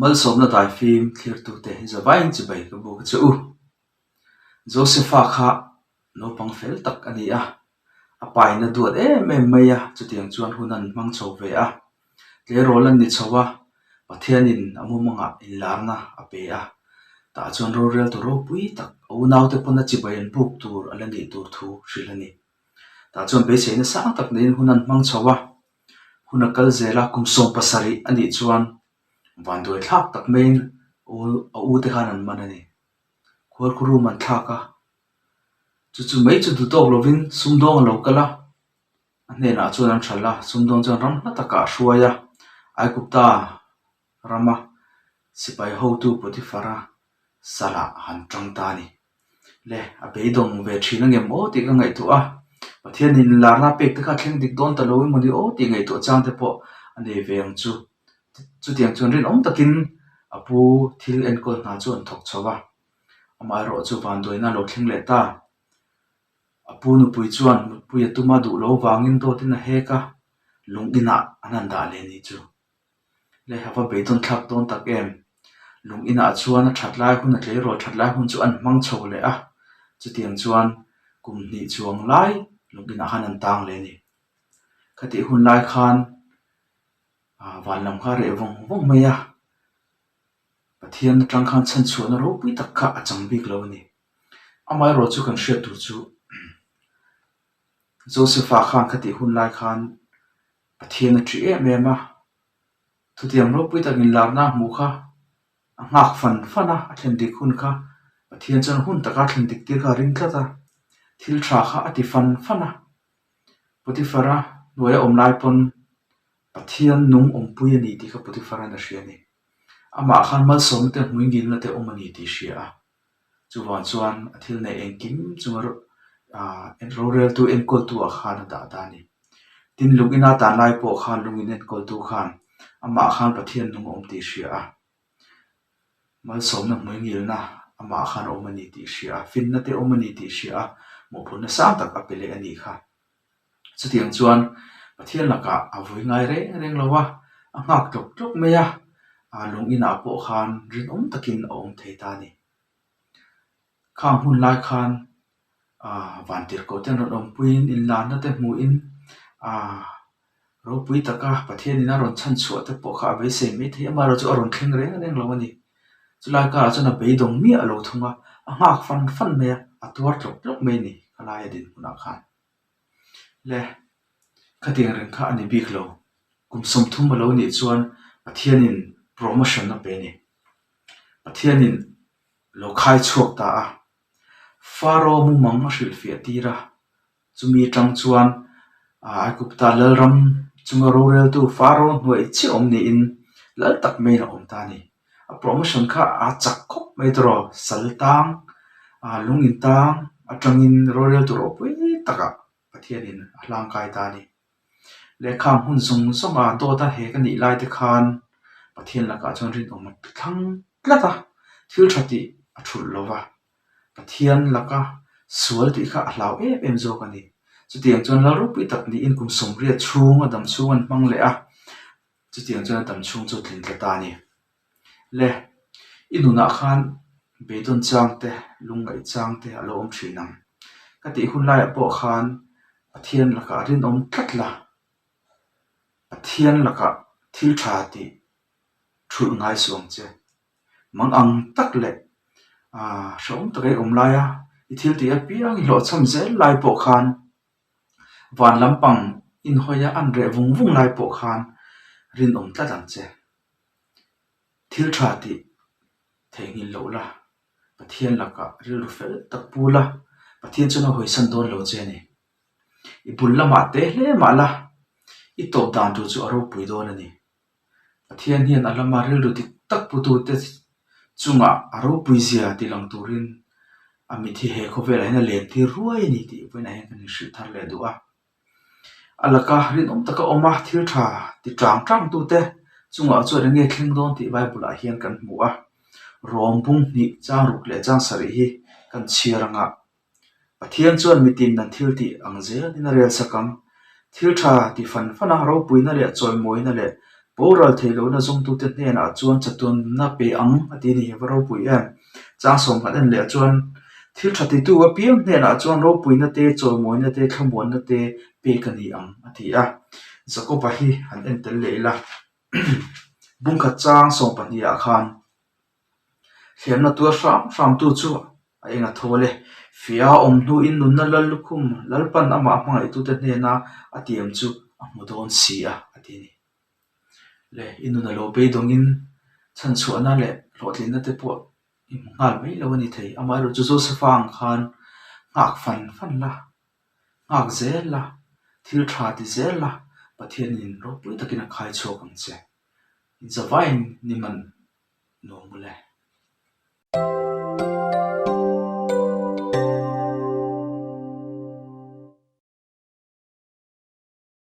mal som na tai film clear tu te zawain chi bai ka bu chu Josepha kha no pang fel tak ani a apai na duat em mai a chu tiang chuan hunan mang chho ve a le rolan ni chowa pathianin amumanga inlarna ape a ta chuan ro rel tu ro pui tak o naw te pona chi bai an buk tur alani tur thu shilani ta chuan be cheina sang tak nen hunan mang chowa hunakal zela kumsom pasari ani chuan van doi thak tak main u te khanan manani khor khuru man thaka chu mai chu du tok lovin sumdong lo kala ane na chuan an thala sumdong chuan ram na taka hruaya ai kupta rama sipai ho tu potifara sala han tangta ni le a beidong ve thina nge mo ti ka ngai tu a pathian in larna pek te kha thleng dik don ta lo mo ni o ti ngai tu chang te po ane veng chu tiang chuan rin om takin apu thil en kol na chuan thok chowa amai ro chu van doina lo thleng le ta apu nu pui chuan pui atuma du lo wangin to tin a heka lungina anan da le ni chu le hawa beidon thak don tak em lungina chuan a thatlai hun a tle ro thatlai hun chu an mang chho le a chu tiang chuan kum ni chuang lai lungina hanan tang le ni khati hun lai khan van lam kha re vong vong maya pathian tang khan chan chuan ro pui tak kha achang bik lo ni amai ro chu kan hriat tu chu Josepha khan khati hun lai khan pathian a tri em em a thu tiang ro pui takin larna mu kha a ngak fan fana a thlen dik hun kha pathian chan hun taka thlen dik tir kha ring tlata thil tha kha ati fan fana potifara noya om lai pon pathian nung om pui ani ti kha potifara na hriani ama khan mal som te hmuingil na te om ani ti hria chuwan chuan a thil nei engkim chungar en rorel tu en kol tu a khan da da ni tin lungina tan lai po khan lungin en kol tu khan ama khan pathian nung om ti hria mal som na hmuingil na ama khan om ani ti hria fin na te om ani ti hria mo phun na sang tak apele ani kha chutiang chuan pathian laka avui ngai reng lowa a ngak tok tok meya a lungina po khan rin om takin om thei ta ni khang hun lai khan van tir ko ten ron om puin in lan na te hmu in ro pui taka pathian in a ron chan chu te po kha ve se mi the ma ro chu a ron thleng reng lo ani chulai ka chana beidong mi a lo thunga a ngak fan me a tuar tok me ni khalai din huna khan le khatiang reng kha ani bik lo kum som thum lo ni chuan pathian in promotion na pe ni pathian in lo khai chuak ta a faro mu mang hril fia tira chumi tang chuan ai kupta lalram chunga rorel tu faro hnuai chi om ni in lal tak me na om ta ni a promotion kha a chak khop mai tro saltang lungin tang atangin rorel tu ro pui taka pathian in hlang kai ta ni le kham hun sung songa do ta he ka ni lai te khan pathian laka chon rin om thang tlata thil thati a thul lova pathian laka sual ti kha hlau em zo ka ni chutiang chuan la rupi tak ni in kum som ria chhung adam chhung an mang le a chutiang chuan tam chhung chu thlin ta ni le inuna khan beidon chang te lungai chang te alo om thinam kati hun lai po khan pathian laka rin om tlatla pathian laka thil tha ti thul ngai suang che mang ang tak le shom takai om lai a I thil ti a piang I lo cham zel lai po khan van lampang in hoya an re vung lai po khan rin om tlatang che thil tha ti thengin lo la pathian laka ril fel tak pula pathian chuna hoi san don lo che ni I bul lama te hle ma la I top dan tu chu aro pui don ani pathian hian alama ril du tik tak putu te chunga aro pui zia ti lang turin ami thi he kho vela hina len ti ruai ni ti poina hen kan hri thar le du a alaka rin om taka oma thil tha ti tang tu te chunga chu nge thleng don ti bible a hian kan hmu a rompung ni chang ruk le chang sari hi kan chiaranga pathian chuan mitin nan thil ti angzel in a rel sakam thil tha ti fan fana ro puina le choi moina le boral thelo na zong tu te hne na chuan chatun na pe ang ati ni varo pui em chang som khan le chuan thil thati tu a piam hne na chuan ro pui na te chaw moi na te thlamon na te pe kani ang ati a zako pa hi han en tel leila bung kha chang som pa ni a khan hliam na tu ram tu chu a enga thole fia om nu in nun na lal lukhum lalpan ama hmangai tu te hne na atiam chu a mudon si a ati ni le inuna lo pe dongin chan chuana le hlotlin na te po ngal mai lo ni thei amai ro chu Josephang khan ngak fan la ngak zel la thil tha ti zel la pathian in ro pui takin a khai chho kang che in zawain ni man no mule